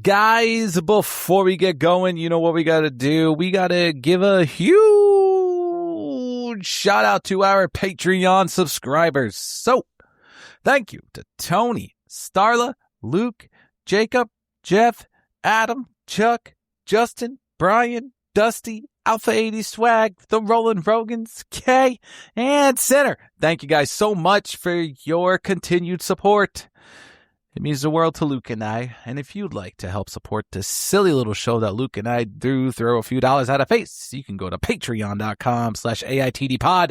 Guys, before we get going, you know what we got to do? We got to give a huge shout out to our Patreon subscribers. So, thank you to Tony, Starla, Luke, Jacob, Jeff, Adam, Chuck, Justin, Brian, Dusty, Alpha 80 Swag, the Roland Rogans, Kay, and Sinner. Thank you guys so much for your continued support. It means the world to Luke and I, and if you'd like to help support this silly little show that Luke and I do throw a few dollars at a face, you can go to patreon.com/AITDpod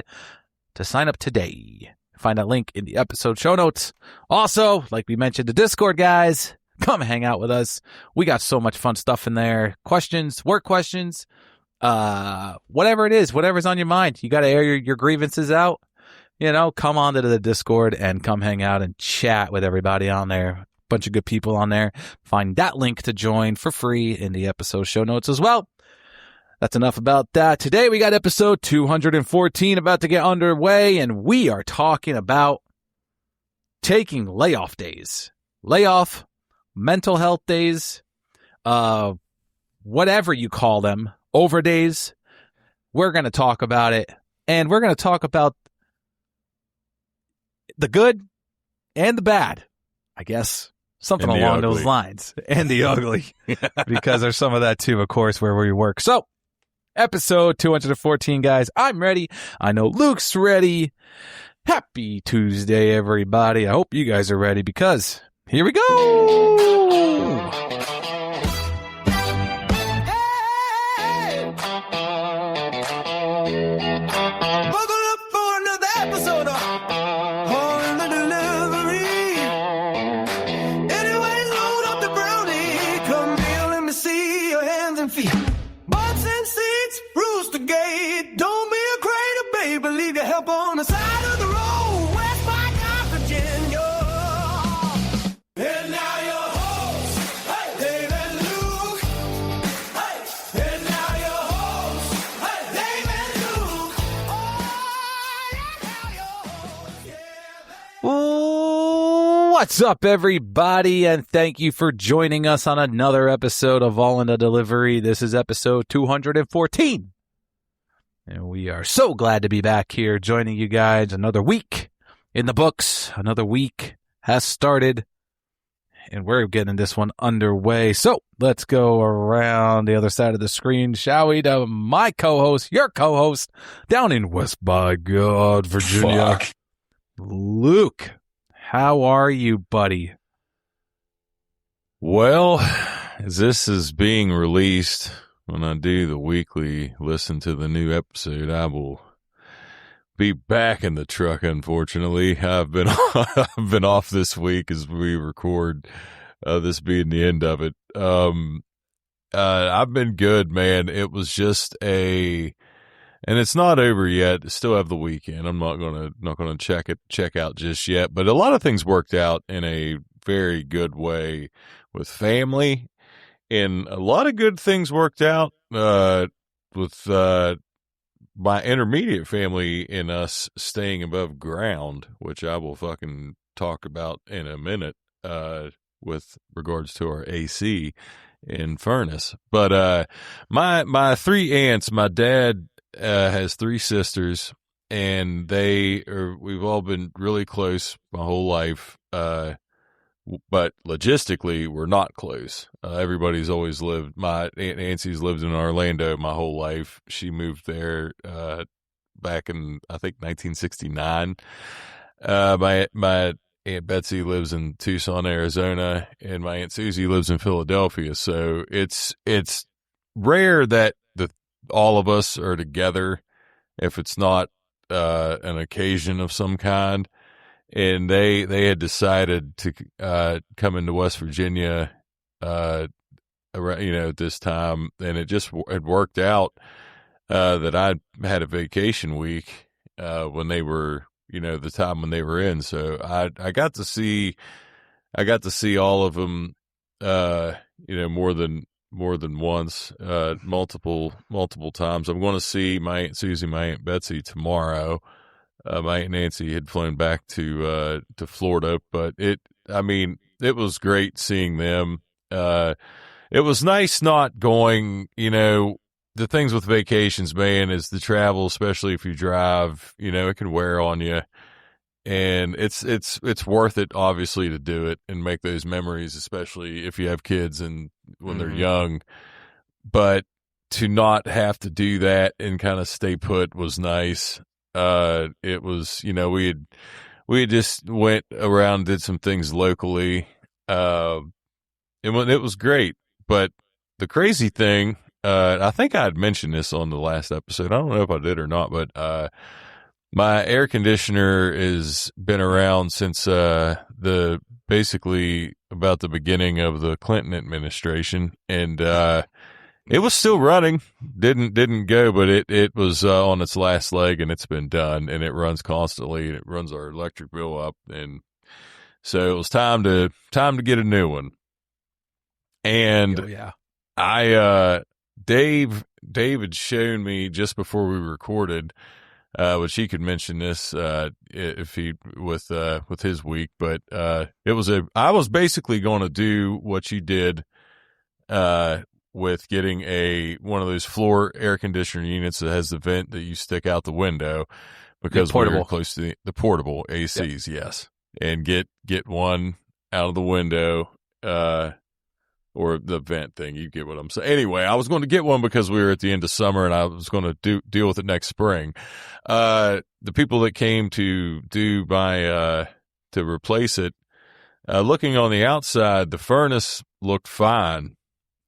to sign up today. Find that link in the episode show notes. Also, like we mentioned, the Discord guys, come hang out with us. We got so much fun stuff in there. Questions, work questions, whatever it is, whatever's on your mind. You got to air your grievances out. You know, come on to the Discord and come hang out and chat with everybody on there. Bunch of good people on there. Find that link to join for free in the episode show notes as well. That's enough about that. Today we got episode 214 about to get underway, and we are talking about taking layoff days. Layoff, mental health days, whatever you call them, over days. We're going to talk about it, and we're going to talk about the good and the bad, I guess, something along those lines, and the ugly, because there's some of that too, of course, where we work. So, episode 214, guys. I'm ready. I know Luke's ready. Happy Tuesday, everybody. I hope you guys are ready, because here we go. What's up, everybody, and thank you for joining us on another episode of All in the Delivery. This is episode 214, and we are so glad to be back here joining you guys. Another week in the books, another week has started, and we're getting this one underway. So let's go around the other side of the screen, shall we, to my co-host, your co-host, down in West by God, Virginia, Luke. How are you, buddy? Well, as this is being released, when I do the weekly listen to the new episode, I will be back in the truck, unfortunately. I've been I've been off this week as we record, this being the end of it. I've been good, man. It was just and it's not over yet. Still have the weekend. I'm not gonna check out just yet. But a lot of things worked out in a very good way with family, and a lot of good things worked out with my intermediate family and us staying above ground, which I will fucking talk about in a minute with regards to our AC and furnace. But my three aunts, my dad has three sisters, and we've all been really close my whole life, but logistically we're not close. Everybody's always lived. My Aunt Nancy's lived in Orlando my whole life. She moved there back in, I think, 1969. My Aunt Betsy lives in Tucson, Arizona, and my Aunt Susie lives in Philadelphia. So it's rare that all of us are together if it's not an occasion of some kind. And they had decided to come into West Virginia around, at this time, and it just had worked out that I had a vacation week when they were, the time when they were in. So I got to see all of them more than once, multiple times. I'm going to see my Aunt Susie, my Aunt Betsy tomorrow. My Aunt Nancy had flown back to Florida, but it was great seeing them. It was nice not going, the things with vacations, man, is the travel, especially if you drive, it can wear on you. And it's worth it, obviously, to do it and make those memories, especially if you have kids and when they're young. But to not have to do that and kind of stay put was nice. It was, we had just went around, did some things locally. And it was great. But the crazy thing, I think I had mentioned this on the last episode. I don't know if I did or not, but my air conditioner has been around since basically about the beginning of the Clinton administration, and it was still running. Didn't go, but it was on its last leg, and it's been done, and it runs constantly, and it runs our electric bill up, and so it was time to get a new one. And Dave had shown me just before we recorded, which he could mention this if he with his week, but I was basically going to do what you did with getting one of those floor air conditioner units that has the vent that you stick out the window, because we were close to the portable ACs, yes, and get one out of the window. Or the vent thing, you get what I'm saying. Anyway, I was going to get one because we were at the end of summer, and I was going to deal with it next spring. The people that came to to replace it, looking on the outside, the furnace looked fine.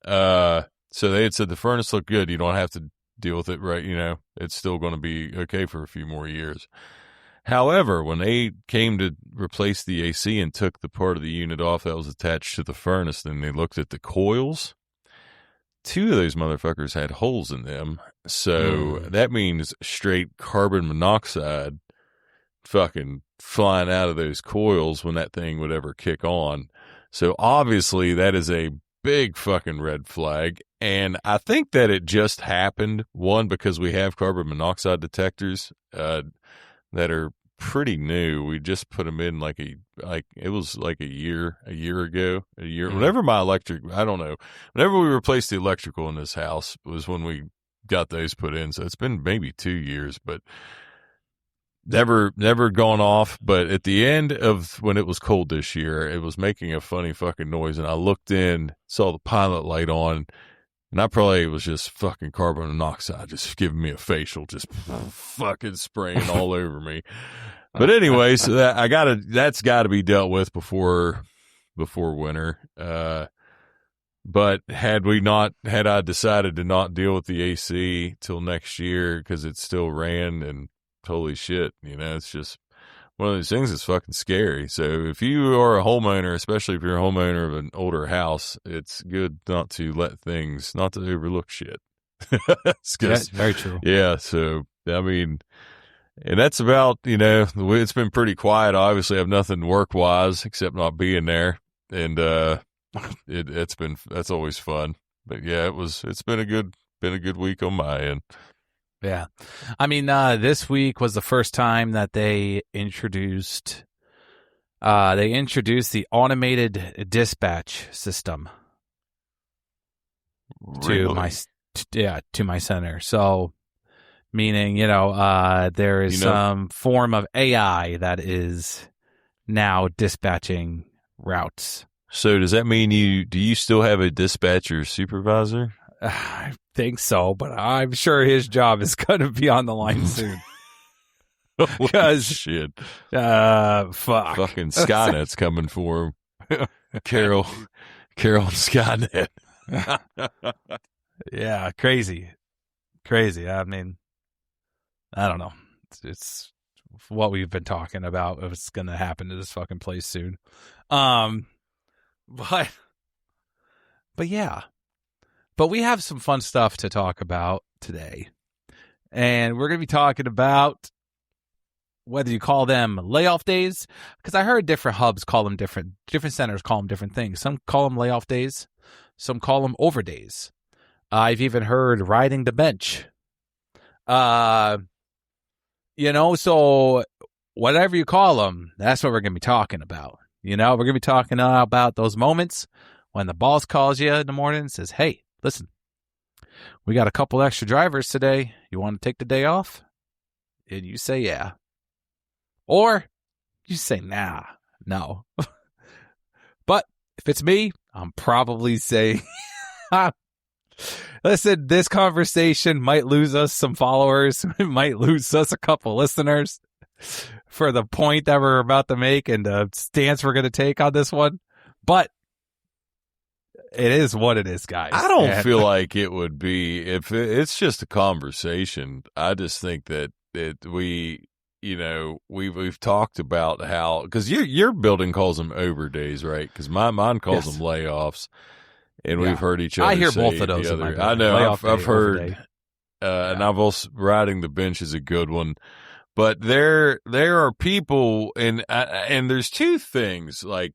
So they had said the furnace looked good. You don't have to deal with it, right? It's still going to be okay for a few more years. However, when they came to replace the AC and took the part of the unit off that was attached to the furnace, then they looked at the coils. 2 of those motherfuckers had holes in them. So that means straight carbon monoxide fucking flying out of those coils when that thing would ever kick on. So obviously that is a big fucking red flag. And I think that it just happened, one, because we have carbon monoxide detectors that are pretty new. We just put them in it was like a year ago. Whenever my electric, I don't know, whenever we replaced the electrical in this house was when we got those put in. So it's been maybe 2 years, but never gone off. But at the end of when it was cold this year, it was making a funny fucking noise. And I looked in, saw the pilot light on, and I probably was just fucking carbon monoxide, just giving me a facial, just fucking spraying all over me. But anyway, so that's got to be dealt with before winter. But had I decided to not deal with the AC till next year because it still ran, and holy shit, it's just one of those things that's fucking scary. So if you are a homeowner, especially if you're a homeowner of an older house, it's good not to overlook shit. That's very true. Yeah. So, I mean, and that's about, it's been pretty quiet. I obviously have nothing work wise except not being there. And, that's always fun. But yeah, it's been a good week on my end. Yeah. I mean, this week was the first time that they introduced the automated dispatch system to my center. So, meaning, there is some form of AI that is now dispatching routes. So does that mean do you still have a dispatcher supervisor? I think so, but I'm sure his job is going to be on the line soon. Because shit, fuck, fucking Skynet's coming for him. Carol and Skynet. Yeah, crazy. I mean, I don't know. It's what we've been talking about. It's going to happen to this fucking place soon. But yeah. But we have some fun stuff to talk about today. And we're going to be talking about whether you call them layoff days, because I heard different hubs call them different centers call them different things. Some call them layoff days. Some call them over days. I've even heard riding the bench. So whatever you call them, that's what we're going to be talking about. We're going to be talking about those moments when the boss calls you in the morning and says, hey, listen, we got a couple extra drivers today. You want to take the day off? And you say, yeah. Or you say, nah, no. But if it's me, I'm probably saying, listen, this conversation might lose us some followers. It might lose us a couple listeners for the point that we're about to make and the stance we're going to take on this one. But it is what it is, guys. I don't feel like it would be, if it's just a conversation. I just think that we've talked about how, because your building calls them over days, right? Because mine calls them layoffs, and we've heard each other. I hear say both of those. I know. I've heard, and I've also, riding the bench is a good one. But there are people, and there's two things, like,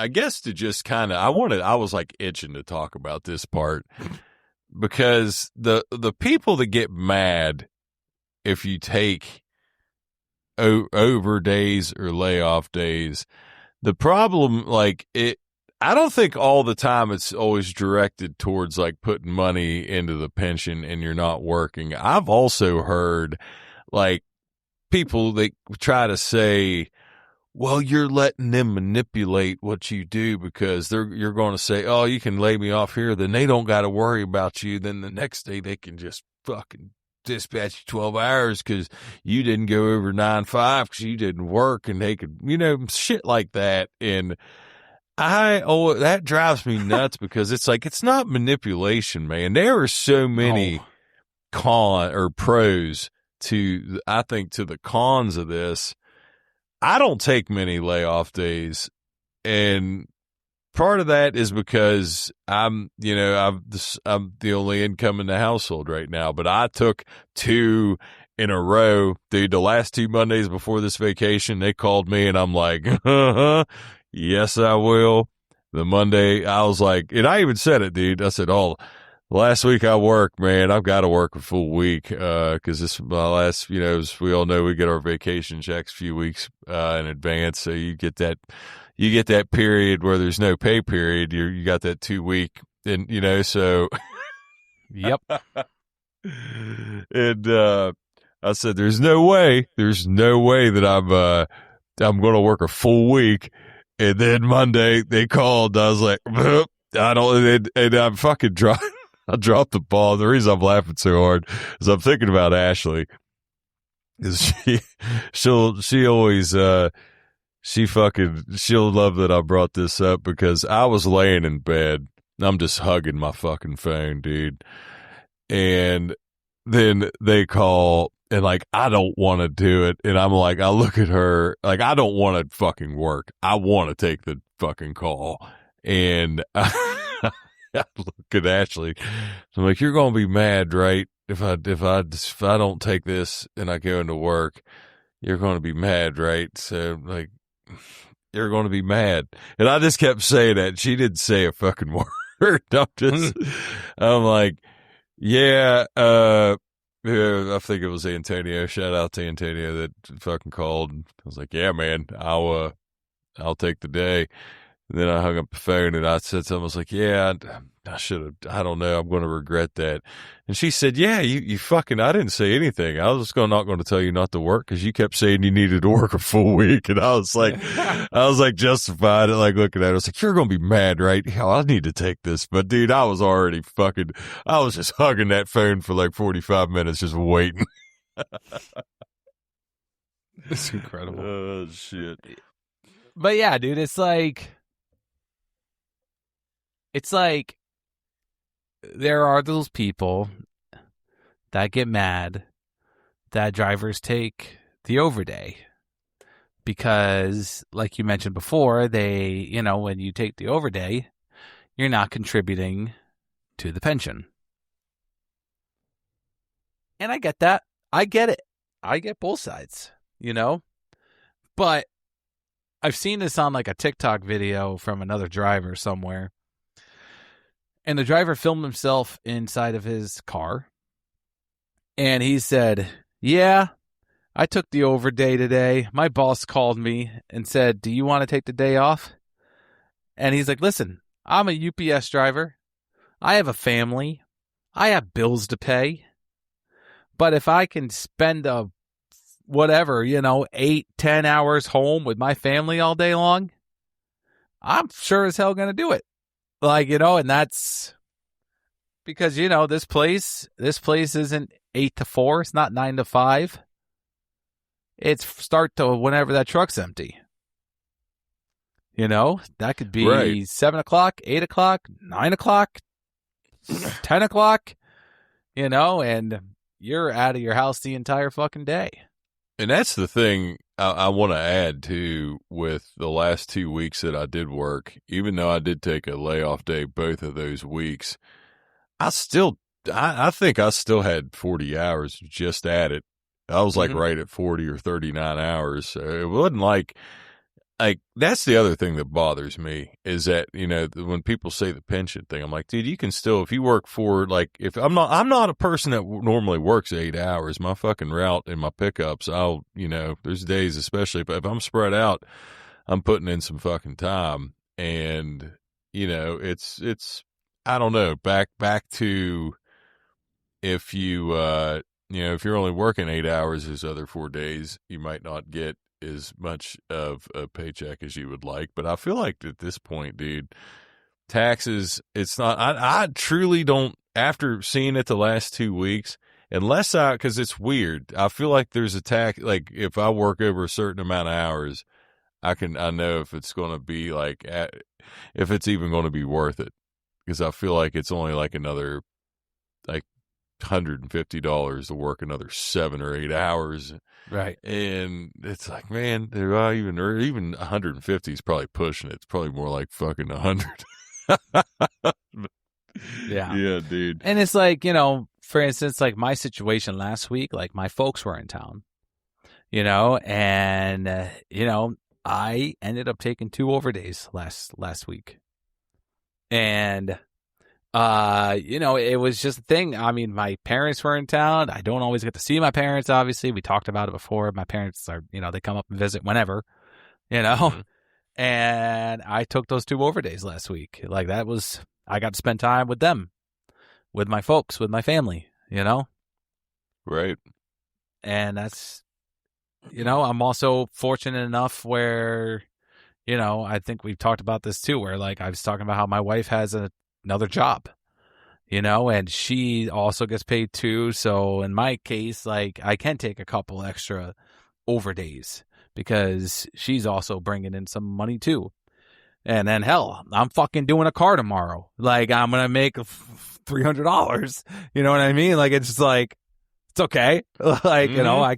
I guess to just kind of, I was like itching to talk about this part, because the people that get mad if you take over days or layoff days, the problem, like, I don't think all the time it's always directed towards like putting money into the pension and you're not working. I've also heard like people that try to say, well, you're letting them manipulate what you do, because you're going to say, oh, you can lay me off here, then they don't got to worry about you. Then the next day they can just fucking dispatch you 12 hours because you didn't go over 9-5 because you didn't work, and they could, shit like that. And that drives me nuts, because it's like, it's not manipulation, man. There are so many pros to, I think, to the cons of this. I don't take many layoff days, and part of that is because I'm the only income in the household right now. But I took 2 in a row, dude. The last 2 Mondays before this vacation, they called me, and I'm like, yes, I will. The Monday, I was like, and I even said it, dude. I said, oh, last week I worked, man. I've got to work a full week, cause this is my last, as we all know, we get our vacation checks a few weeks, in advance. So you get that period where there's no pay period. You got that 2 week, and, so. Yep. And, I said, there's no way that I'm going to work a full week. And then Monday they called. I was like, I don't, and I'm fucking I dropped the ball. The reason I'm laughing so hard is I'm thinking about Ashley, because she'll always, she'll love that I brought this up, because I was laying in bed. I'm just hugging my fucking phone, dude. And then they call, and like, I don't want to do it. And I'm like, I look at her, like, I don't want to fucking work. I want to take the fucking call. And I look at Ashley. I'm like, you're going to be mad, right? If I don't take this and I go into work, you're going to be mad, right? So like, you're going to be mad. And I just kept saying that. She didn't say a fucking word. I'm like, yeah, I think it was Antonio. Shout out to Antonio that fucking called. I was like, yeah, man, I'll take the day. And then I hung up the phone, and I said something. I was like, yeah, I should have, I don't know. I'm going to regret that. And she said, yeah, you fucking, I didn't say anything. I was just not going to tell you not to work, because you kept saying you needed to work a full week. And I was like, justified it, like looking at it. I was like, you're going to be mad, right? Hell, I need to take this. But dude, I was just hugging that phone for like 45 minutes, just waiting. It's incredible. Oh, shit. But yeah, dude, it's like there are those people that get mad that drivers take the overday, because like you mentioned before, they, when you take the overday, you're not contributing to the pension. And I get that. I get it. I get both sides, but I've seen this on like a TikTok video from another driver somewhere. And the driver filmed himself inside of his car. And he said, yeah, I took the overday today. My boss called me and said, do you want to take the day off? And he's like, listen, I'm a UPS driver. I have a family. I have bills to pay. But if I can spend 8-10 hours home with my family all day long, I'm sure as hell going to do it. And that's because, this place isn't 8 to 4. It's not 9 to 5. It's start to whenever that truck's empty. That could be Right. 7 o'clock, 8 o'clock, 9 o'clock, 10 o'clock, and you're out of your house the entire fucking day. And that's the thing I want to add to with the last 2 weeks that I did work, even though I did take a layoff day both of those weeks, I think I still had 40 hours just at it. I was like right at 40 or 39 hours. So it wasn't like that's the other thing that bothers me is that, when people say the pension thing, I'm like, dude, you can still, if you work if I'm not a person that normally works 8 hours, my fucking route and my pickups, there's days, especially if I'm spread out, I'm putting in some fucking time. And, it's, I don't know, back to if you, if you're only working 8 hours those other 4 days, you might not get as much of a paycheck as you would like. But I feel like at this point, dude, taxes, I truly don't, after seeing it the last 2 weeks, because it's weird. I feel like there's a tax, like if I work over a certain amount of hours, I know if it's going to be if it's even going to be worth it. Because I feel like it's only like another, like, $150 to work another 7 or 8 hours. Right. And it's like, man, even 150 is probably pushing it. It's probably more like fucking 100. Yeah. Yeah, dude. And it's like, for instance, like my situation last week, like my folks were in town, and, I ended up taking 2 overdays last week. And, it was just a thing. I mean, my parents were in town. I don't always get to see my parents, obviously. We talked about it before. My parents are, they come up and visit whenever, Mm-hmm. And I took those 2 overdays last week. Like I got to spend time with them, with my folks, with my family, Right. And that's, I'm also fortunate enough where, I think we've talked about this too, where like I was talking about how my wife has another job, and she also gets paid too. So in my case, like I can take a couple extra overdays because she's also bringing in some money too. And then hell, I'm fucking doing a car tomorrow. Like I'm going to make $300. You know what I mean? Like, it's just like, it's okay. Like, I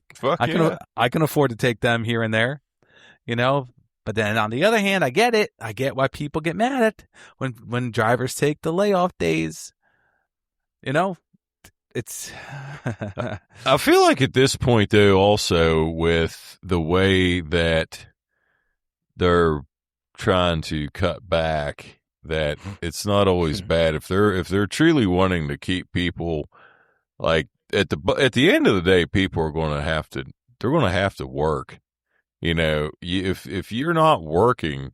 can afford to take them here and there, But then on the other hand, I get it. I get why people get mad at when drivers take the layoff days. It's. I feel like at this point, though, also with the way that they're trying to cut back, that it's not always bad if they're truly wanting to keep people. Like at the end of the day, people are going to have to work. If you're not working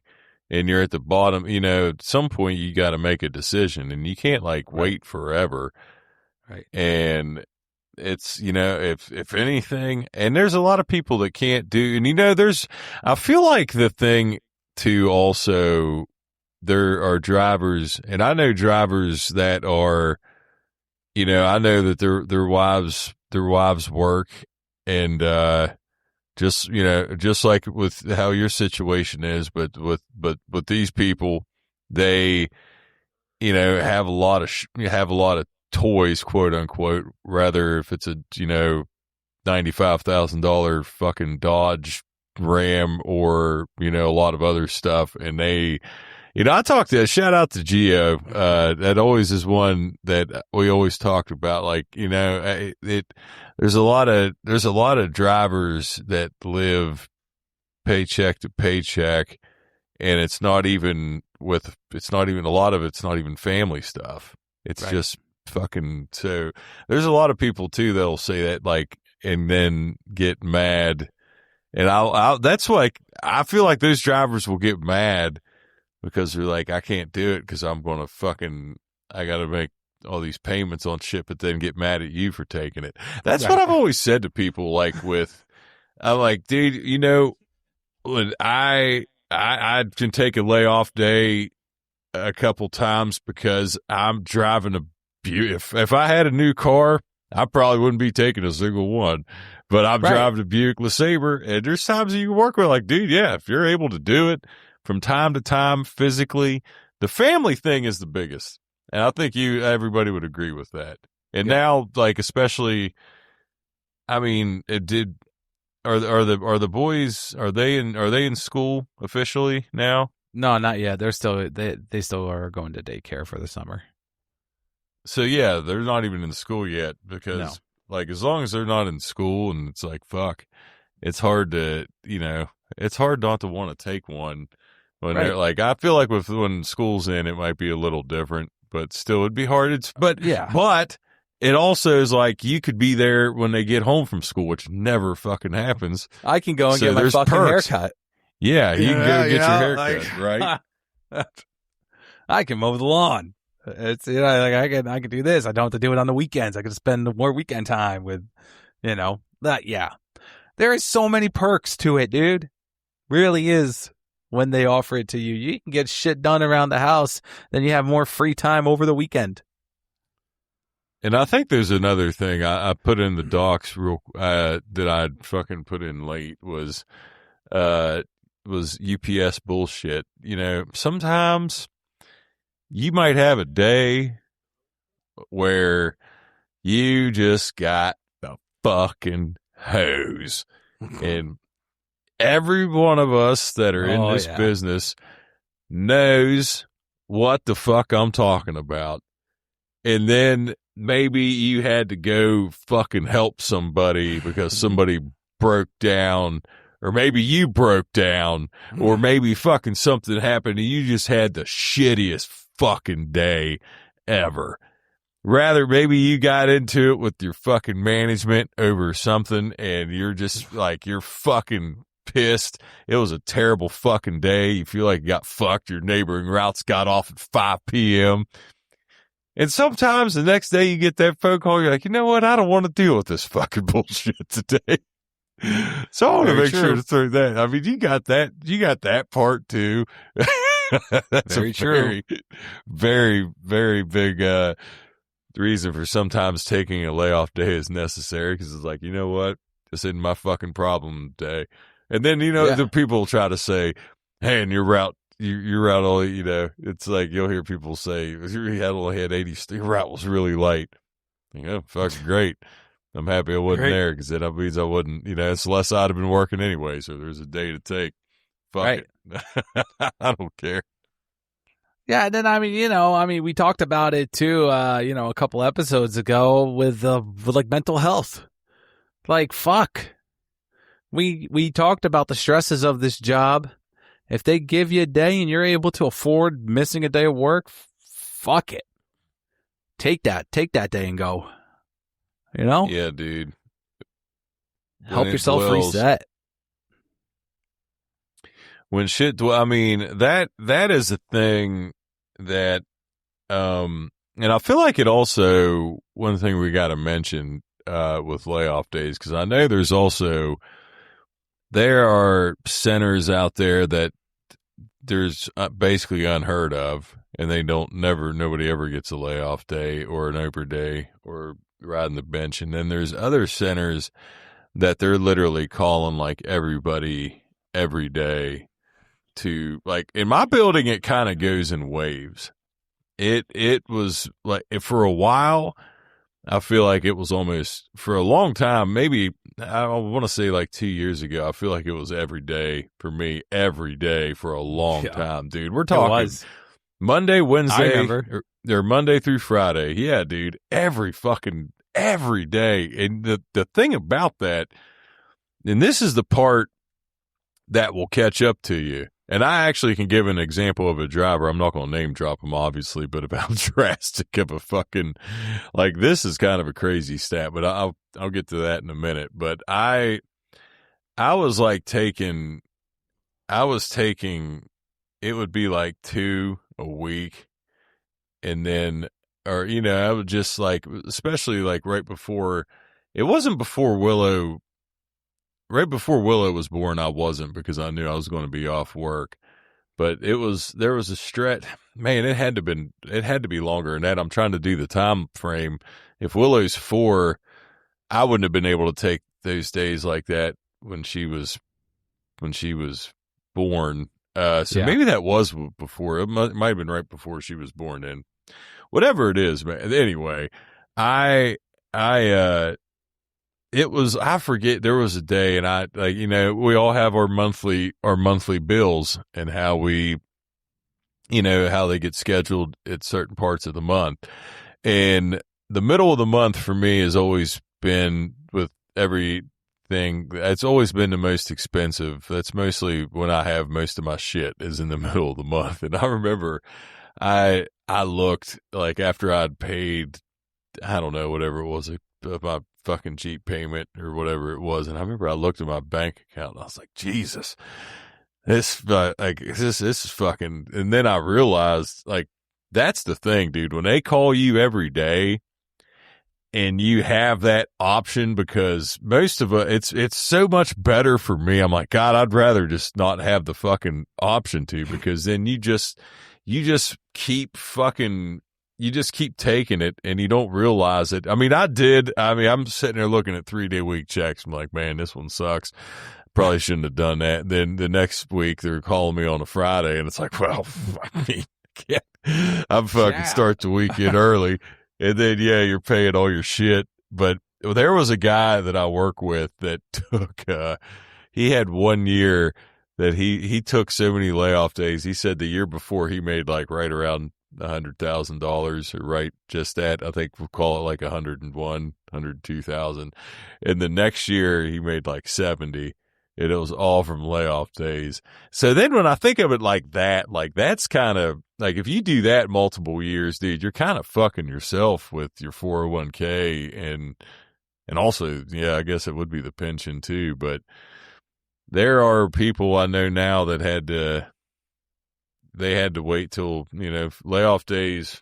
and you're at the bottom, at some point you got to make a decision, and you can't wait forever. Right. And it's, if anything, and there's a lot of people that can't do, and I feel like the thing to also, there are drivers, and I know drivers that are, I know that their wives work, and, just like with how your situation is, but with these people, they, have a lot of toys, quote unquote, rather if it's a, $95,000 fucking Dodge Ram or, a lot of other stuff. And they, I talked to, shout out to Gio. That always is one that we always talked about. Like, there's a lot of drivers that live paycheck to paycheck, and it's not even a lot of it's not even family stuff. It's Right. just fucking, so there's a lot of people too that'll say that, and then get mad. And that's like, I feel like those drivers will get mad because they're like, I can't do it because I'm going to I got to make all these payments on shit, but then get mad at you for taking it. That's what I've always said to people. Like I'm like, dude, you know, when I can take a layoff day a couple times because I'm driving if I had a new car, I probably wouldn't be taking a single one, but I'm driving a Buick LeSabre, and there's times you can work with, like, dude, yeah, if you're able to do it from time to time physically, the family thing is the biggest. And I think everybody would agree with that. And now, like, especially, I mean, are the boys, are they in school officially now? No, not yet. They're still, they still are going to daycare for the summer. So yeah, they're not even in school yet because like, as long as they're not in school, and it's like, fuck, it's hard to, you know, it's hard not to want to take one when they're like, I feel like when school's in, it might be a little different, but still it'd be hard. But it also is like, you could be there when they get home from school, which never fucking happens. I can go and get my fucking haircut. Yeah, you can go get your haircut, right? I can mow the lawn. It's, you know, like I can do this. I don't have to do it on the weekends. I can spend more weekend time with, you know, that. Yeah, there is so many perks to it, dude. Really is. When they offer it to you, you can get shit done around the house. Then you have more free time over the weekend. And I think there's another thing I put in the docs that I fucking put in late was UPS bullshit. You know, sometimes you might have a day where you just got the fucking hose. And every one of us that are in this business knows what the fuck I'm talking about. And then maybe you had to go fucking help somebody because somebody broke down, or maybe you broke down, or maybe fucking something happened and you just had the shittiest fucking day ever. Rather, maybe you got into it with your fucking management over something and you're just like, you're fucking pissed. It was a terrible fucking day. You feel like you got fucked. Your neighboring routes got off at 5 p.m. And sometimes the next day you get that phone call, you're like, you know what? I don't want to deal with this fucking bullshit today. So I want to make sure to throw that. I mean, you got that part too. That's very true. Very, very big reason for sometimes taking a layoff day is necessary, because it's like, you know what? This isn't my fucking problem today. And then, you know, the people try to say, hey, and your route only, you know, it's like you'll hear people say, you only had 80, your route was really light. You know, fucking great. I'm happy I wasn't there, because that means I wouldn't, you know, it's less I'd have been working anyway. So there's a day to take. Fuck it. I don't care. Yeah, and then we talked about it too, a couple episodes ago with like mental health. Like, fuck. We talked about the stresses of this job. If they give you a day and you're able to afford missing a day of work, fuck it. Take that day and go. You know? Yeah, dude. Help yourself reset. When shit, I mean, that is a thing that, and I feel like it also, one thing we got to mention with layoff days, because I know there are centers out there that there's basically unheard of, and nobody ever gets a layoff day or an Oprah day or riding the bench. And then there's other centers that they're literally calling like everybody every day to, like, in my building, it kind of goes in waves. It was like, for a while, I feel like it was almost, for a long time, maybe, I want to say like 2 years ago, I feel like it was every day for me, every day for a long time, dude. We're talking Monday, Wednesday, or Monday through Friday. Yeah, dude, every day. And the thing about that, and this is the part that will catch up to you. And I actually can give an example of a driver. I'm not going to name drop him, obviously, but about drastic of a fucking, like, this is kind of a crazy stat, but I'll get to that in a minute. But I was taking it would be like 2 a week. And then, or, I would just like, especially like right before, it wasn't before Willow, right before Willow was born, I wasn't, because I knew I was going to be off work. But there was a stretch, man, it had to be longer than that. I'm trying to do the time frame. If Willow's 4, I wouldn't have been able to take those days like that when she was born. So maybe that was before. It might have been right before she was born. And whatever it is, man. Anyway, it was, I forget, there was a day, and I, like, we all have our monthly bills, and how we, how they get scheduled at certain parts of the month. And the middle of the month for me has always been, with everything, it's always been the most expensive. That's mostly when I have most of my shit, is in the middle of the month. And I remember I looked, like, after I'd paid, I don't know, whatever it was, my fucking Jeep payment or whatever it was, and I remember I looked at my bank account and I was like, Jesus, this is fucking. And then I realized, like, that's the thing, dude. When they call you every day and you have that option, because most of it's so much better for me. I'm like, God, I'd rather just not have the fucking option to, because then you just keep fucking. You just keep taking it and you don't realize it. I mean, I'm sitting there looking at 3-day week checks. I'm like, man, this one sucks. Probably shouldn't have done that. And then the next week they're calling me on a Friday, and it's like, well, I mean, I'm fucking start the weekend early. And then, you're paying all your shit. But there was a guy that I work with that took, he had 1 year that he took so many layoff days. He said the year before he made like right around $100,000, or right just that. I think we'll call it like 102,000. And the next year he made like 70, and it was all from layoff days. So then when I think of it like that, like, that's kind of like, if you do that multiple years, dude, you're kind of fucking yourself with your 401k, and also, I guess it would be the pension too. But there are people I know now that had to wait till, layoff days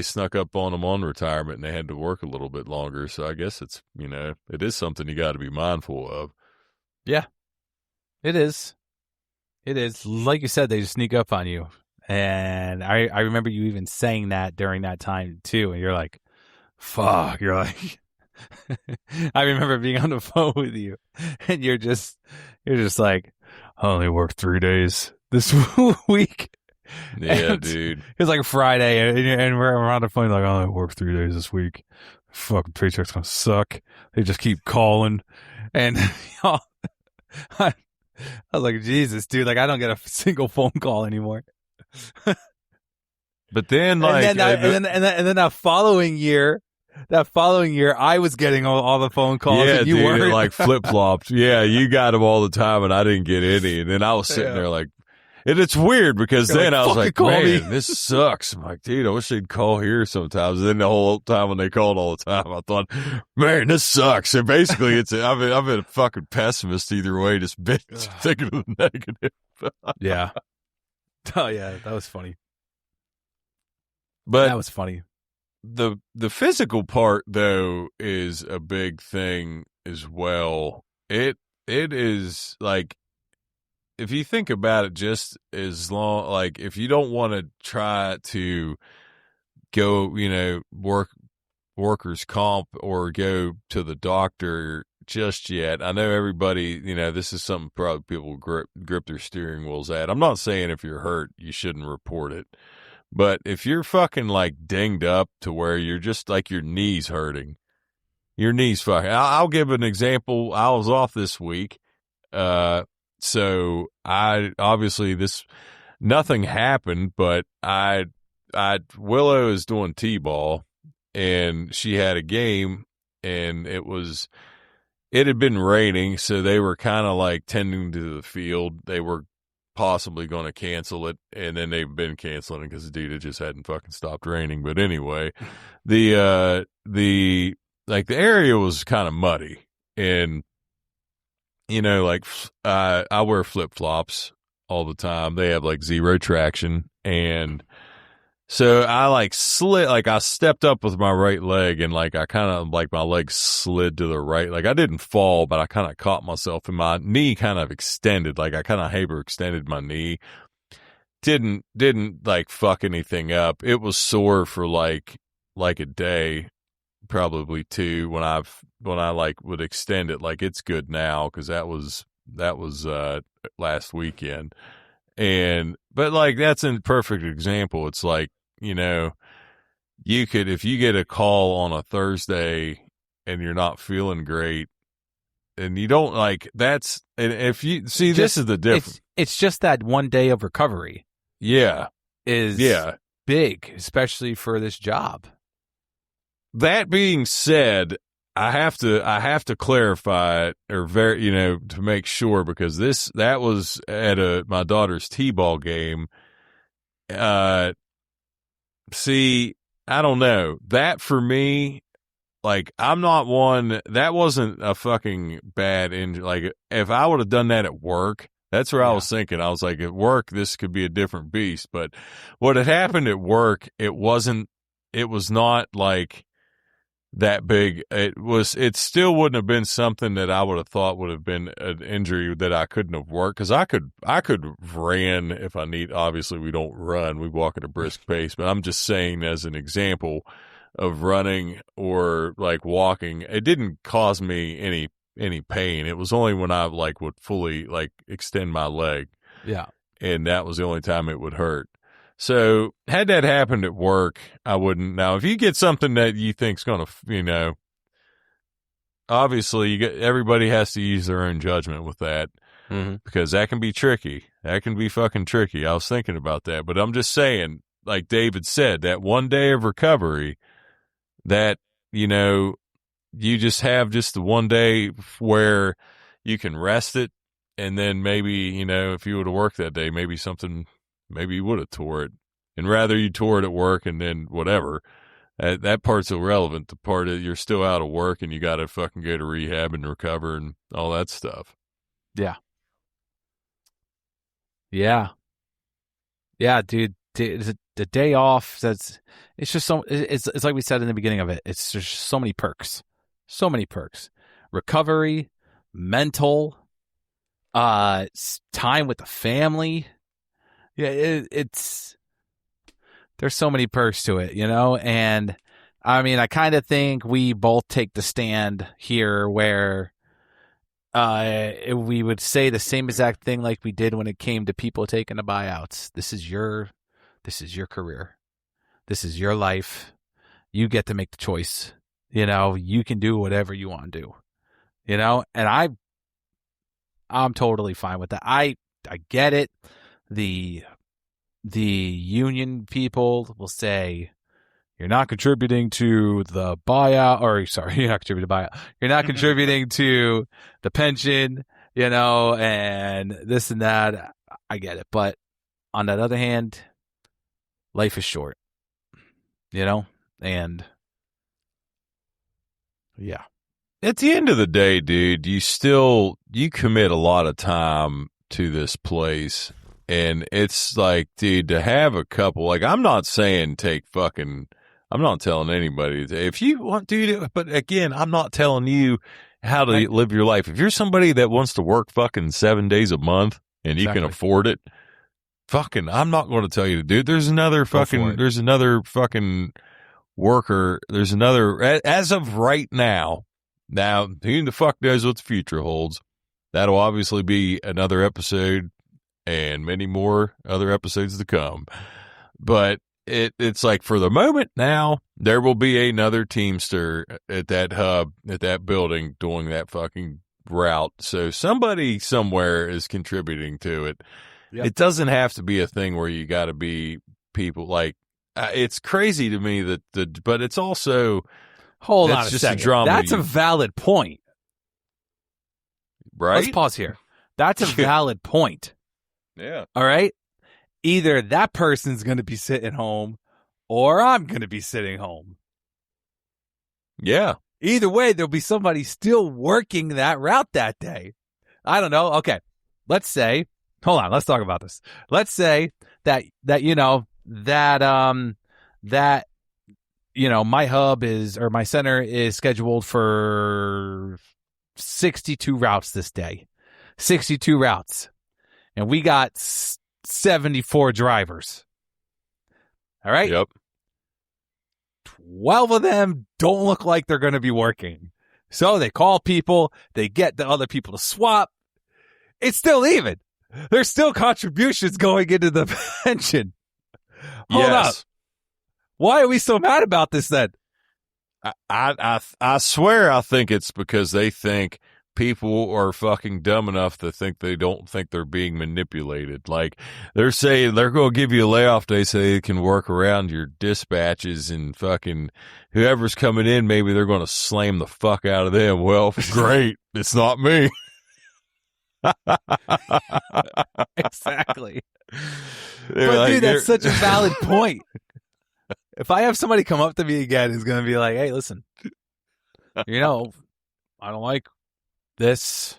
snuck up on them on retirement, and they had to work a little bit longer. So I guess it's, it is something you got to be mindful of. Yeah, it is. It is. Like you said, they just sneak up on you. And I remember you even saying that during that time too. And you're like, fuck, you're like, I remember being on the phone with you, and you're just like, I only worked 3 days this week. Yeah, dude. It's like Friday, and we're on the phone like, I only worked 3 days this week. Fucking paycheck's gonna suck. They just keep calling, and I was like, Jesus, dude, like, I don't get a single phone call anymore. But then, like, and then that following year, I was getting all the phone calls. Yeah, and you dude, weren't. it like flip flopped. Yeah, you got them all the time, and I didn't get any. And then I was sitting there like, and it's weird because You're then like, I was like, man, me. this sucks. I'm like, dude, I wish they'd call here sometimes. And then the whole time when they called all the time, I thought, man, this sucks. And basically, I've been a fucking pessimist either way, just thinking of the negative. Yeah. Oh yeah, that was funny. But that was funny. The physical part though is a big thing as well. It is like, if you think about it, just as long, like, if you don't want to try to go, workers' comp or go to the doctor just yet. I know everybody, this is something probably people grip their steering wheels at. I'm not saying if you're hurt, you shouldn't report it. But if you're fucking like dinged up to where you're just like your knees hurting, your knees fucking. I'll give an example. I was off this week. So I obviously nothing happened, but Willow is doing T-ball, and she had a game, and it had been raining, so they were kind of like tending to the field. They were possibly going to cancel it, and then they've been canceling it because it just hadn't fucking stopped raining. But anyway, the area was kind of muddy, and like I wear flip flops all the time. They have like zero traction. And so I like slid, like I stepped up with my right leg and like I kind of like my leg slid to the right. Like I didn't fall, but I kind of caught myself and my knee kind of extended. Like I kind of hyper extended my knee. Didn't like fuck anything up. It was sore for like a day, probably two when I like would extend it. Like it's good now because that was last weekend. But like that's a perfect example. It's like, you know, you could, if you get a call on a Thursday and you're not feeling great and you don't like, that's, and if you see, this is the difference. It's just that one day of recovery. Yeah. Is big, especially for this job. That being said, I have to clarify or to make sure, because that was at my daughter's T-ball game. See, I don't know. That for me, like I'm not one, that wasn't a fucking bad injury. Like if I would have done that at work, that's where I was thinking. I was like, at work, this could be a different beast. But what had happened at work, it was not like that big. It still wouldn't have been something that I would have thought would have been an injury that I couldn't have worked. Cause I could have ran if I need. Obviously we don't run. We walk at a brisk pace, but I'm just saying as an example of running or like walking, it didn't cause me any pain. It was only when I like would fully like extend my leg. Yeah. And that was the only time it would hurt. So had that happened at work, I wouldn't. Now, if you get something that you think's going to, obviously everybody has to use their own judgment with that, because that can be tricky. That can be fucking tricky. I was thinking about that, but I'm just saying, like David said, that one day of recovery that, you just have just the one day where you can rest it. And then maybe, if you would have worked that day, maybe you would have tore it. And rather you tore it at work and then whatever. That part's irrelevant. The part is you're still out of work and you got to fucking go to rehab and recover and all that stuff. Yeah. Yeah. Yeah, dude. The day off, it's just it's like we said in the beginning of it. It's just so many perks. So many perks. Recovery, mental, time with the family. Yeah, there's so many perks to it, and I mean, I kind of think we both take the stand here where we would say the same exact thing like we did when it came to people taking the buyouts. This is your career. This is your life. You get to make the choice. You can do whatever you want to do. And I'm totally fine with that. I get it. The union people will say, you're not contributing to the buyout, or sorry, you're not contributing to buyout. You're not contributing to the pension, and this and that. I get it. But on that other hand, life is short, and yeah. At the end of the day, dude, you commit a lot of time to this place. And it's like, dude, to have a couple, like, I'm not saying I'm not telling anybody if you want to, but again, I'm not telling you how to live your life. If you're somebody that wants to work fucking 7 days a month and you can afford it, fucking, I'm not going to tell you to do it. There's another fucking worker. There's another, as of right now, who the fuck knows what the future holds? That'll obviously be another episode and many more other episodes to come. But it's like, for the moment now, there will be another Teamster at that hub, at that building, doing that fucking route. So somebody somewhere is contributing to it. Yep. It doesn't have to be a thing where you got to be people like, it's crazy to me but it's also, hold on a second. That's a valid point. Right? Let's pause here. That's a valid point. Yeah. All right. Either that person's going to be sitting home or I'm going to be sitting home. Yeah. Either way, there'll be somebody still working that route that day. I don't know. Okay. Let's say hold on, let's talk about this. Let's say that my hub is, or my center is scheduled for 62 routes this day. 62 routes. And we got 74 drivers. All right? Yep. 12 of them don't look like they're going to be working. So they call people, they get the other people to swap. It's still even. There's still contributions going into the pension. Hold up. Why are we so mad about this then? I swear I think it's because they think people are fucking dumb enough to think they don't think they're being manipulated. Like, they're saying they're going to give you a layoff day so they can work around your dispatches, and fucking whoever's coming in, maybe they're going to slam the fuck out of them. Well, great. It's not me. Exactly. But dude, that's such a valid point. If I have somebody come up to me again who's going to be like, hey, listen, I don't like this.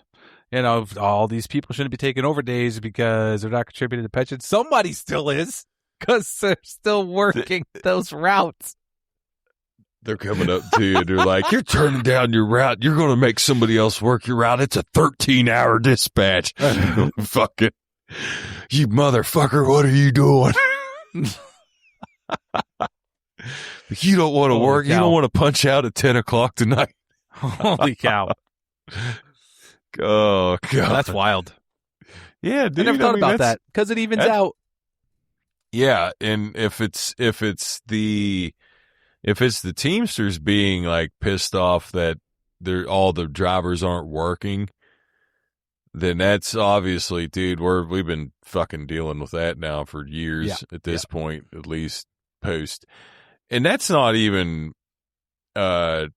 All these people shouldn't be taking over days because they're not contributing to the pension. Somebody still is, because they're still working those routes. They're coming up to you and they're like, you're turning down your route. You're going to make somebody else work your route. It's a 13-hour dispatch. Fucking, you motherfucker, what are you doing? You don't want to work. Cow. You don't want to punch out at 10 o'clock tonight. Holy cow. Oh, God. That's wild. Yeah, dude. I never thought about that, because it evens out. Yeah, and if it's the Teamsters being like pissed off that all the drivers aren't working, then that's obviously, dude, we've been fucking dealing with that now for years at this point, at least post. And that's not even, that's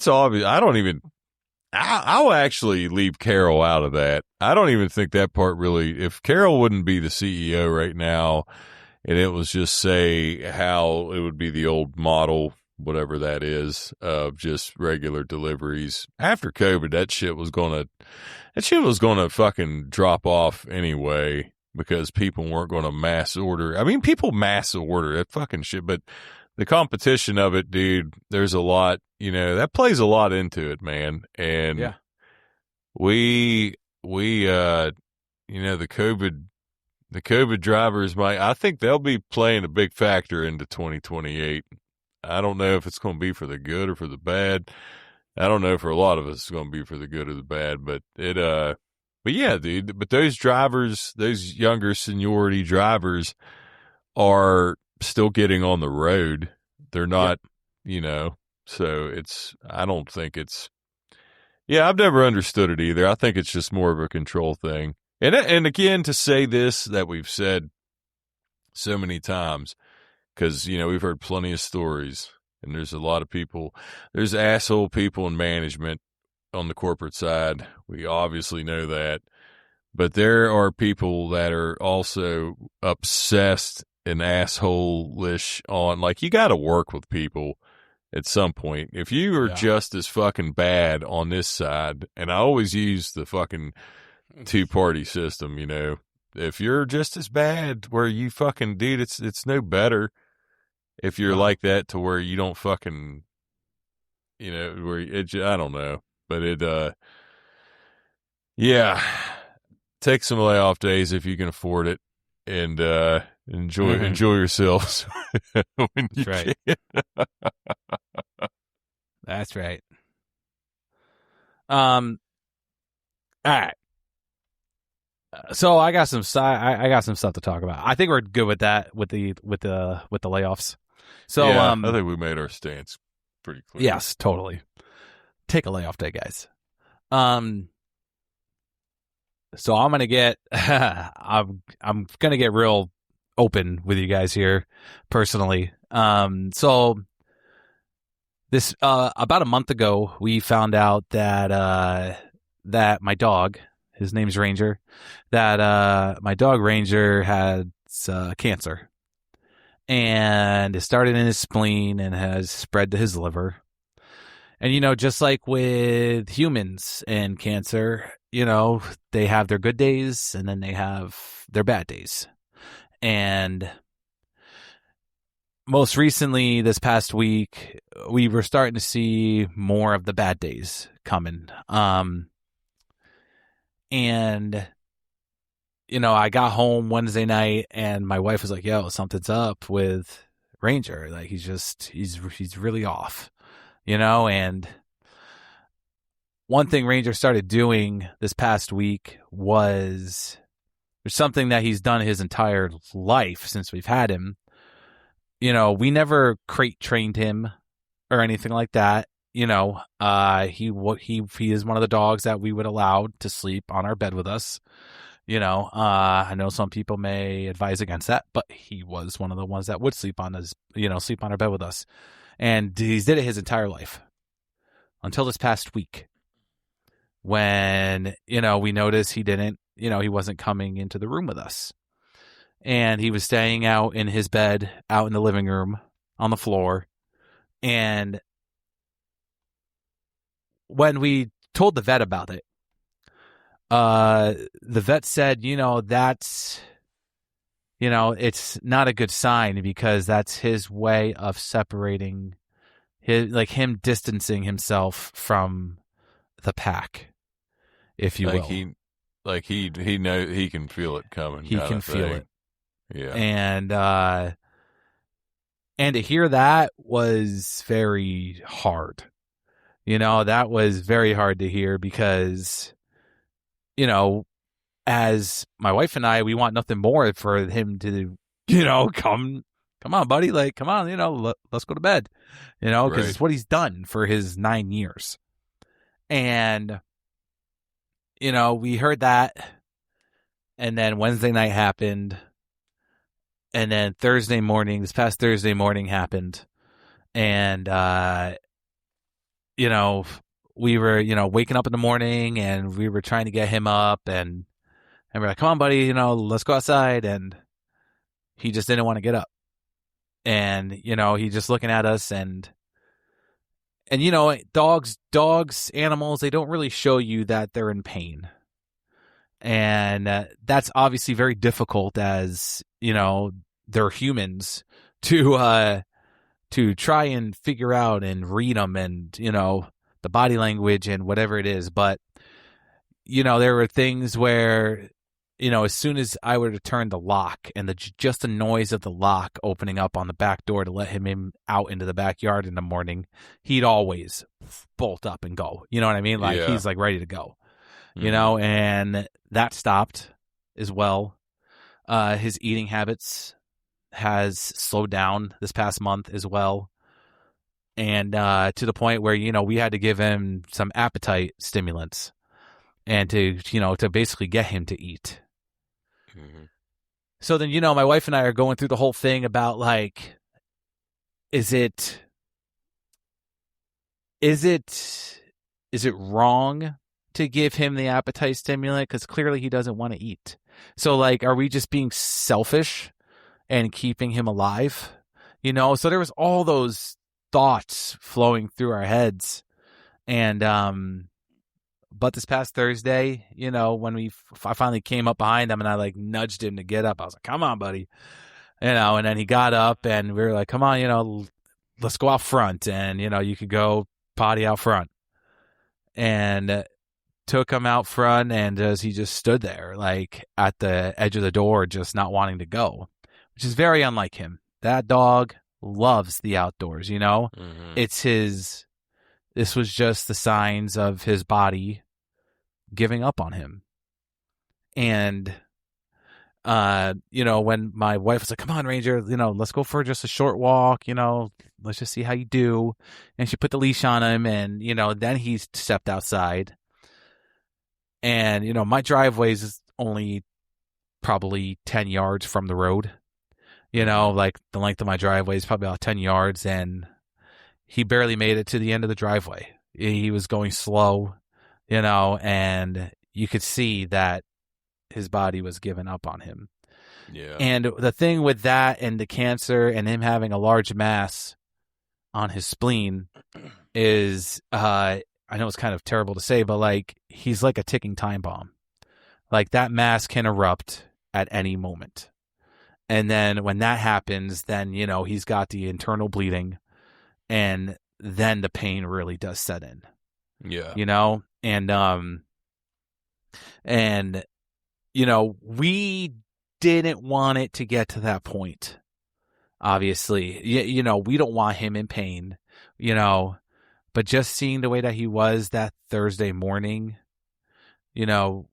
obvious. I'll actually leave Carol out of that. I don't even think that part really, if Carol wouldn't be the CEO right now, and it was just say how it would be the old model, whatever that is, of just regular deliveries. After COVID, that shit was gonna fucking drop off anyway, because people weren't going to mass order. I mean, people mass order that fucking shit, but the competition of it, dude, there's a lot, that plays a lot into it, man. And we the COVID drivers I think they'll be playing a big factor into 2028. I don't know if it's going to be for the good or for the bad. I don't know, for a lot of us it's going to be for the good or the bad, but yeah, dude, but those drivers, those younger seniority drivers are still getting on the road. They're not, so I don't think it's, I've never understood it either. I think it's just more of a control thing. And again, to say this that we've said so many times, because, we've heard plenty of stories, and there's a lot of people, there's asshole people in management on the corporate side. We obviously know that. But there are people that are also obsessed and asshole-ish on, like, you got to work with people at some point. If you are just as fucking bad on this side, and I always use the fucking two-party system, if you're just as bad where you fucking, dude, it's no better if you're like that to where you don't fucking, where I don't know, but take some layoff days if you can afford it, and enjoy yourselves when you Right. can. That's right. All right. So I got some I got some stuff to talk about. I think we're good with that, with the layoffs. So I think we made our stance pretty clear. Yes, totally. Take a layoff day, guys. So I'm gonna get I'm gonna get real open with you guys here personally. So this about a month ago, we found out that that my dog, his name's Ranger, that my dog Ranger had cancer, and it started in his spleen and has spread to his liver. And, just like with humans and cancer, they have their good days and then they have their bad days. And most recently, this past week, we were starting to see more of the bad days coming. And I got home Wednesday night and my wife was like, yo, something's up with Ranger. Like he's really off, and one thing Ranger started doing this past week was there's something that he's done his entire life since we've had him. We never crate trained him or anything like that. He is one of the dogs that we would allow to sleep on our bed with us. I know some people may advise against that, but he was one of the ones that would sleep on our bed with us. And he's did it his entire life until this past week when, we noticed he didn't, he wasn't coming into the room with us. And he was staying out in his bed, out in the living room on the floor. And when we told the vet about it, the vet said, that's, it's not a good sign because that's his way of separating him distancing himself from the pack, if you will. He know he can feel it coming. He can feel it. Yeah. And to hear that was very hard. That was very hard to hear because, as my wife and I, we want nothing more for him to, come on, buddy. Like, come on, let's go to bed, because it's what he's done for his 9 years. And, we heard that. And then Wednesday night happened. And then this past Thursday morning happened. And, we were, waking up in the morning and we were trying to get him up and we're like, come on, buddy, let's go outside. And he just didn't want to get up. And, he just looking at us and dogs, animals, they don't really show you that they're in pain. And that's obviously very difficult as, they're humans to try and figure out and read them and, the body language and whatever it is. But, there were things where, as soon as I were to turn the lock and just the noise of the lock opening up on the back door to let him in out into the backyard in the morning, he'd always bolt up and go. You know what I mean? Like he's like ready to go, and that stopped as well. His eating habits has slowed down this past month as well. And to the point where, we had to give him some appetite stimulants and to basically get him to eat. Mm-hmm. So then, my wife and I are going through the whole thing about like, is it wrong to give him the appetite stimulant? Because clearly he doesn't want to eat. So like, are we just being selfish and keeping him alive? So there was all those thoughts flowing through our heads. And, but this past Thursday, when I finally came up behind him and I like nudged him to get up, I was like, come on, buddy. And then he got up and we were like, come on, let's go out front. And, you could go potty out front. And took him out front and he just stood there like at the edge of the door, just not wanting to go, which is very unlike him. That dog loves the outdoors, Mm-hmm. This was just the signs of his body giving up on him. And, when my wife was like, come on, Ranger, let's go for just a short walk, let's just see how you do. And she put the leash on him and, then he stepped outside. And, my driveway is only probably 10 yards from the road. Like the length of my driveway is probably about 10 yards. And he barely made it to the end of the driveway. He was going slow, and you could see that his body was giving up on him. Yeah. And the thing with that and the cancer and him having a large mass on his spleen, is I know it's kind of terrible to say, but like he's like a ticking time bomb. Like that mass can erupt at any moment. And then when that happens, then, you know, he's got the internal bleeding and then the pain really does set in. Yeah. You know? And you know, we didn't want it to get to that point. Obviously, you know, we don't want him in pain, you know, but just seeing the way that he was that Thursday morning, you know,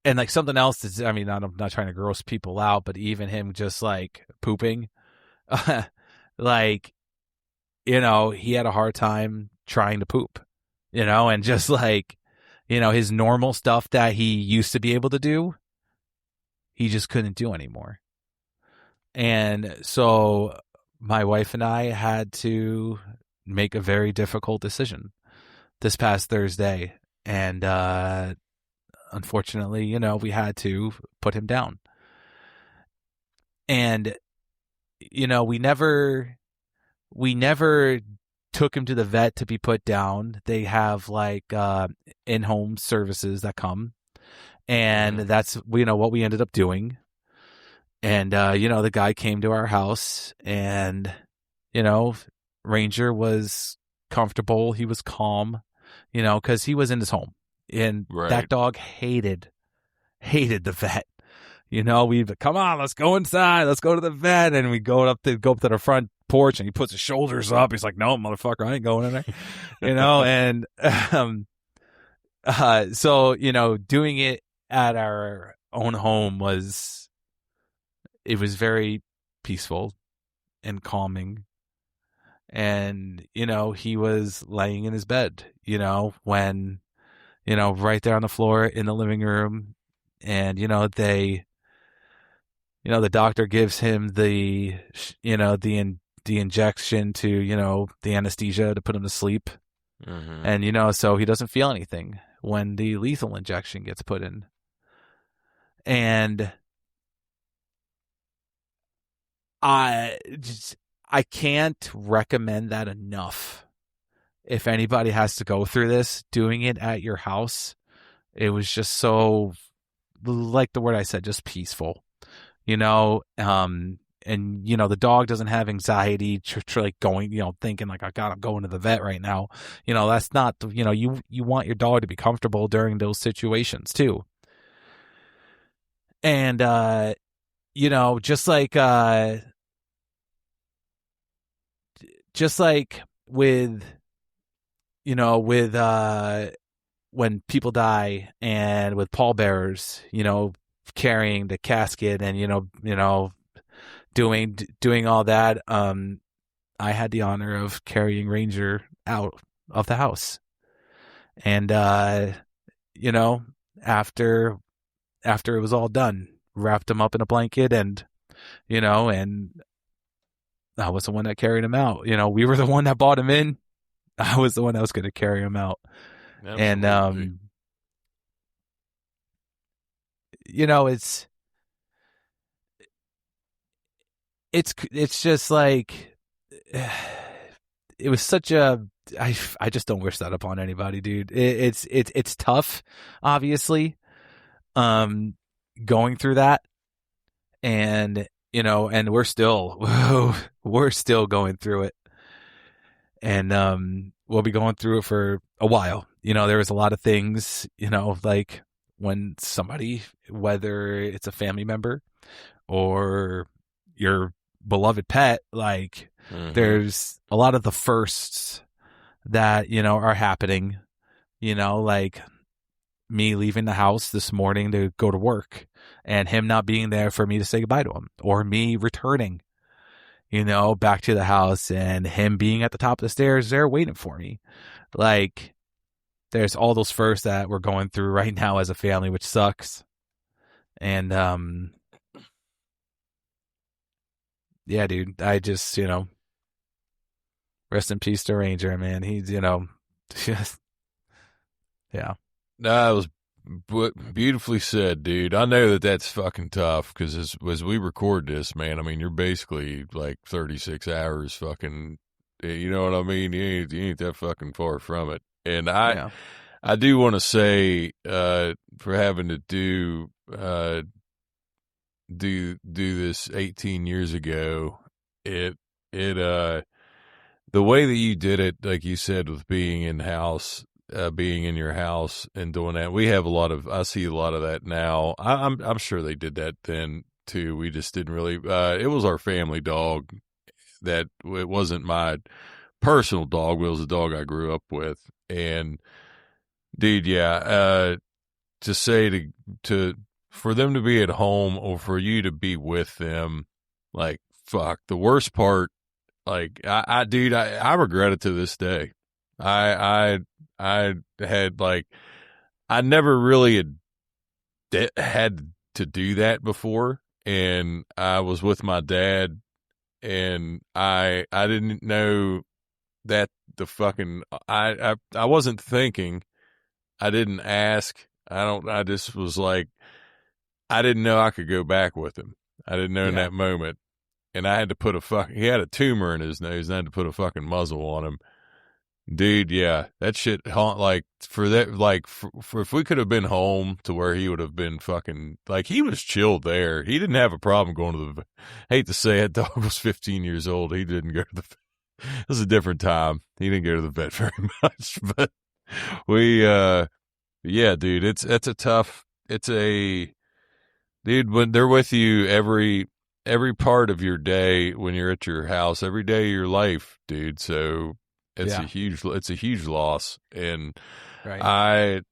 and like something else is, I mean, I'm not trying to gross people out, but even him just like pooping, like, you know, he had a hard time trying to poop, you know, and just like, you know, his normal stuff that he used to be able to do, he just couldn't do anymore. And so my wife and I had to make a very difficult decision this past Thursday. And unfortunately, you know, we had to put him down. And, you know, we never took him to the vet to be put down. They have like in-home services that come. And that's, you know, what we ended up doing. And, you know, the guy came to our house and, you know, Ranger was comfortable. He was calm, you know, because he was in his home. And that dog hated the vet. You know, we'd come on, let's go inside. Let's go to the vet. And we go up to the front porch and he puts his shoulders up. He's like, no, motherfucker, I ain't going in there. You know, and so, you know, doing it at our own home was very peaceful and calming. And, you know, he was laying in his bed, you know, when, you know, right there on the floor in the living room. And, you know, the doctor gives him the injection to, you know, the anesthesia to put him to sleep. Mm-hmm. And, you know, so he doesn't feel anything when the lethal injection gets put in. And I can't recommend that enough. If anybody has to go through this, doing it at your house, it was just so, like the word I said, just peaceful, you know. And you know, the dog doesn't have anxiety, like going, you know, thinking like, oh God, I'm going to the vet right now. You know, that's not, you know, you want your dog to be comfortable during those situations too. And you know, just like with, you know, with when people die and with pallbearers, you know, carrying the casket and, you know, doing all that. I had the honor of carrying Ranger out of the house. And, you know, after it was all done, wrapped him up in a blanket and, you know, and I was the one that carried him out. You know, we were the one that bought him in. I was the one that was going to carry him out. Absolutely. And, you know, it's just like, it was such a, I just don't wish that upon anybody, dude. It's tough, obviously, going through that. And, you know, and we're still going through it. And we'll be going through it for a while. You know, there was a lot of things, you know, like when somebody, whether it's a family member or your beloved pet, like there's a lot of the firsts that, you know, are happening, you know, like me leaving the house this morning to go to work and him not being there for me to say goodbye to him, or me returning, you know, back to the house and him being at the top of the stairs there waiting for me. Like, there's all those firsts that we're going through right now as a family, which sucks. And, yeah, dude, I just, you know, rest in peace to Ranger, man. He's, you know, just, yeah. That was beautifully said, dude. I know that that's fucking tough because as we record this, man, I mean, you're basically like 36 hours fucking You know what I mean? You ain't that fucking far from it. And Yeah. I do want to say, for having to do this 18 years ago, it the way that you did it, like you said, with being being in your house and doing that, I see a lot of that now. I'm sure they did that then too. We just didn't really, it was our family dog it wasn't my personal dog. It was a dog I grew up with. And dude, yeah, to say for them to be at home or for you to be with them, like, fuck, the worst part, like, dude, I regret it to this day. I had, like, I never really had to do that before. And I was with my dad, and I didn't know that I wasn't thinking. I didn't ask. I just was like, I didn't know I could go back with him. I didn't know in that moment. And I had to he had a tumor in his nose, and I had to put a fucking muzzle on him. Dude, yeah, that shit, like, for that, like, for if we could have been home to where he would have been fucking, like, he was chilled there. He didn't have a problem going to the, hate to say it, dog was 15 years old. He didn't go to it was a different time. He didn't go to the vet very much, but yeah, dude, dude, when they're with you every part of your day, when you're at your house, every day of your life, dude. So it's a huge loss. And Right.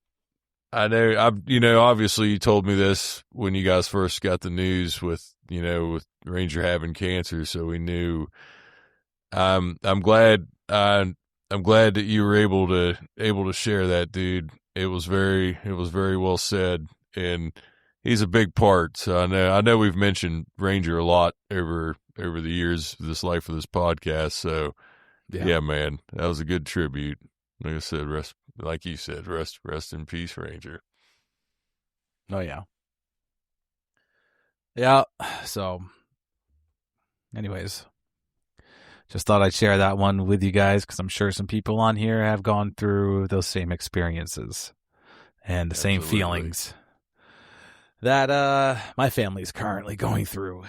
I know, obviously you told me this when you guys first got the news with Ranger having cancer. So we knew. I'm glad that you were able to share that, dude. It was very well said, and he's a big part. So I know we've mentioned Ranger a lot over the years of this life of this podcast. So yeah, man, that was a good tribute. Like I said, rest in peace, Ranger. Oh yeah. Yeah. So anyways, just thought I'd share that one with you guys because I'm sure some people on here have gone through those same experiences and the same feelings that my family's currently going through.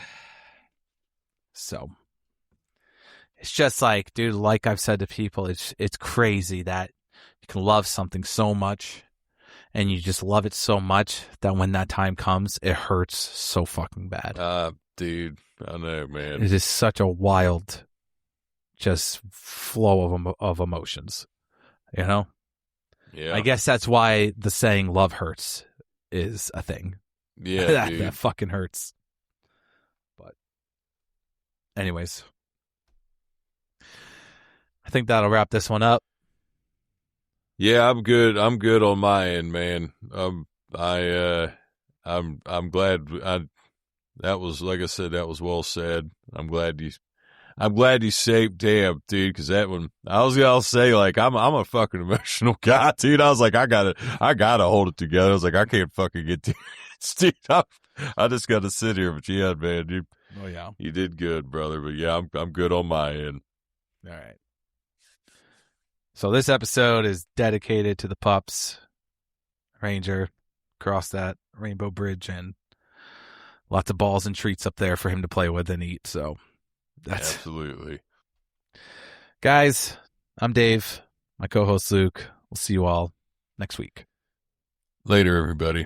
So it's just like, dude, like I've said to people, it's crazy that you can love something so much and you just love it so much that when that time comes, it hurts so fucking bad. Dude, I know, man. It is such a wild just flow of emotions, you know? Yeah. I guess that's why the saying love hurts is a thing. Yeah, that fucking hurts. But anyways, I think that'll wrap this one up. Yeah, I'm good. I'm good on my end, man. I'm glad that was, like I said, that was well said. I'm glad you saved, damn, dude, because that one, I was gonna say, like, I'm a fucking emotional guy, dude. I was like, I gotta hold it together. I was like, I can't fucking get to dude. I just gotta sit here, but yeah, man, you did good, brother. But yeah, I'm good on my end. All right. So this episode is dedicated to the pups. Ranger crossed that rainbow bridge, and lots of balls and treats up there for him to play with and eat. So that's absolutely. Guys, I'm Dave, my co-host Luke. We'll see you all next week. Later, everybody.